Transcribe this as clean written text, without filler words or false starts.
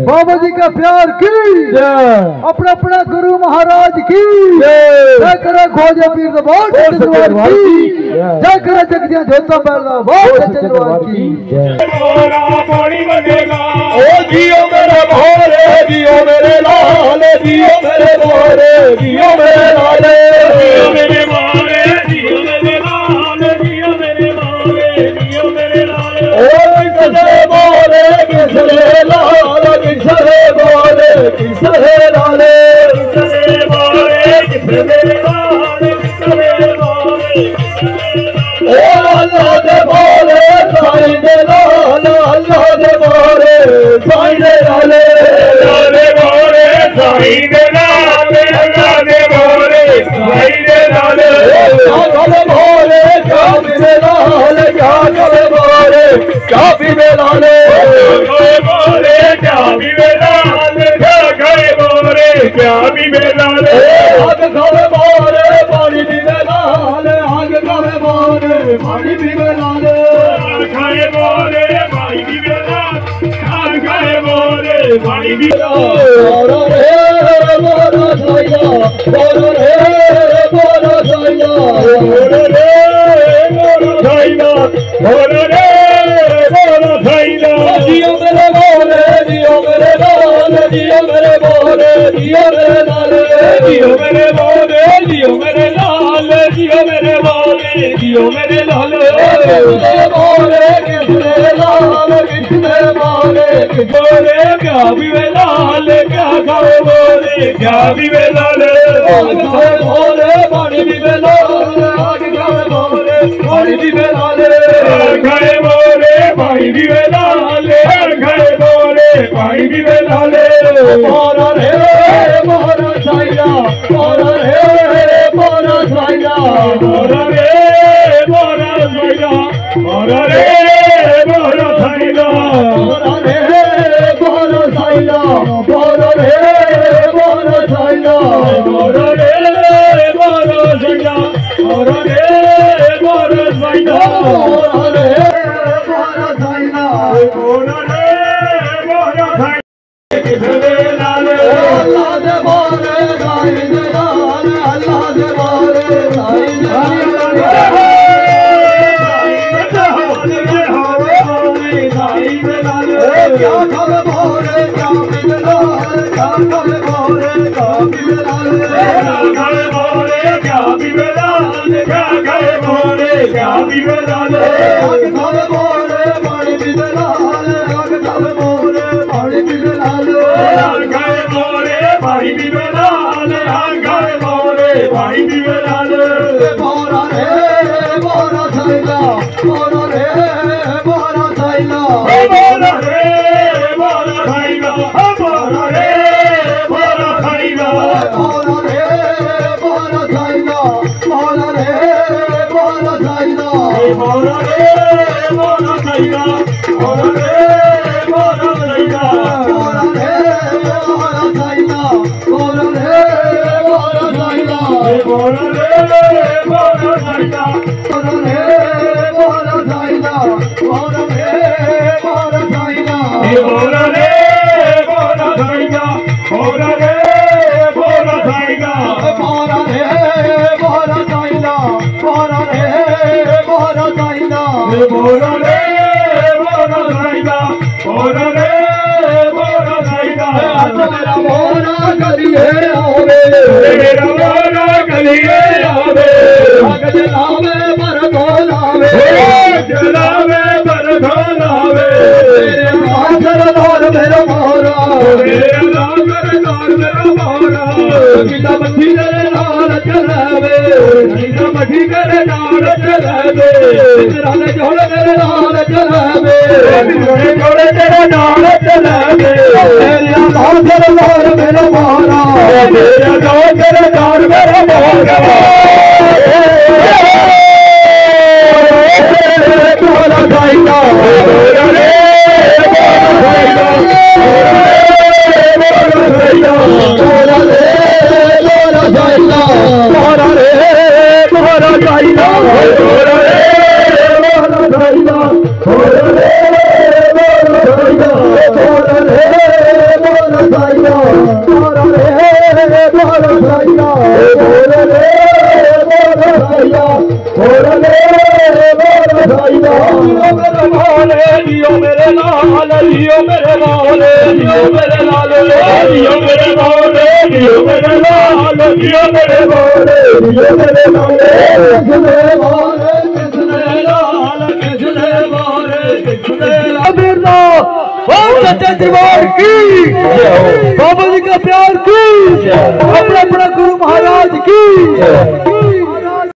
बाबा जी का प्यार की अपना अपना गुरु महाराज की जय करे खोजे पीर दरबार की जय करे जगदिया जोता बैठा बहुत दरबार की पानी बनेगा ओ जियो मेरे भोले जियो मेरे लाल जियो मेरे भोले जियो मेरे लाल जियो मेरे भोले जियो मेरे लाल जियो मेरे भोले जियो मेरे लाल ओ किसरे बोले किसरे लाल किसरे बोले किसरे लाल किसरे बोले किसरे लाल किसरे बोले ओ अल्लाह दे बोले साईं दे लाल अल्लाह दे बोले साईं दे लाल अल्लाह दे बोले साईं दे लाल अल्लाह दे बोले साईं दे लाल क्या बोले क्या भी लाल क्या करे बोले क्या भी लाल बोले क्या भी लाल क्या करे बोले क्या भी लाल आग खावे बोले पानी भी लाल आग खावे बोले पानी भी लाल खाए बोले पानी भी लाल खाए बोले पानी भी लाल बोलो साईया बोलो रे बोलो साईया बोलो रे बोलो साईया बोलो रे बोलो साईया जियो मेरे बोले जियो मेरे लाल जियो मेरे बोले जियो मेरे लाल जियो मेरे बोले जियो मेरे लाल जियो मेरे बोले जियो मेरे लाल बोले किसने लाल किसने बोले बोले क्या भी लाल क्या खाओ बोले क्या भी लाल बोले पानी भी लाल आग खाए बोले पानी भी लाल खाए बोले पानी भी लाल खाए बोले पानी भी लाल मोरा रे मोरा साईया मोरा रे मोरा साईया मोरा रे मोरा साईया मोरा रे मोरा साईया मोरा रे मोरा साईया मोरा रे मोरा साईया मोरा रे मोरा साईया मोरा रे मोरा साईया मोरा रे मोरा साईया मोरा रे मोरा साईया किसने लाल अल्लाह दे बोले साईं दे लाल अल्लाह दे बोले साईं दे लाल क्या गए मोरे क्या पीवे लाल आग खावे मोरे पानी पीवे लाल आग खावे मोरे पानी पीवे लाल आग खावे मोरे पानी पीवे लाल आग खावे मोरे पानी पीवे लाल बोरा रे बोरा थैला बोरा रे बोरा थैला बोरा रे बोरा थैला बोरा रे बोरा थैला बोरा रे बोरा थैला बोरा रे बोरा थैला बोरा रे बोरा थैला बोरा रे बोरा थैला बोरा रे बोरा थैला बोरा रे बोरा थैला बोरा रे बोरा थैला बोरा रे बोरा थैला बोरा रे बोरा थैला बोरा रे बोरा थैला बोरा रे बोरा थैला बोरा रे बोरा थैला बोरा रे बोरा थैला बोरा रे बोरा थैला बोरा रे बोरा थैला मेरा मोरा गलिए आवे मेरा मोरा गलिए आवे जलावे पर धोलावे जलावे पर धोलावे मेरे नागर धार मेरा मोरा मेरे नागर धार मेरा मोरा किला मठी करे नाल चलावे किला मठी करे नाल चलावे तेरा ने जोड़ मेरे नाल चलावे जोड़े जोड़े तेरे नाल चलावे मेरा नागर धार मेरा मोरा मेरा नागर धार मेरा मोरा बोला जाएगा बोला रे बोला जाएगा बोला रे बोला जाएगा बोला रे बोला जाएगा बोला रे बोला जाएगा बोला रे बोला जाएगा बोला रे बोला जाएगा बोला रे बोला जाएगा बोला रे बोला जाएगा बोला रे लियो मेरे लाल लियो मेरे लाल लियो मेरे लाल लियो मेरे लाल लियो मेरे लाल लियो मेरे लाल लियो मेरे लाल किसने लाल किसने लाल किसने लाल किसने लाल ओम सच्चे दरबार की बाबा जी का प्यार की अपना अपना गुरु महाराज की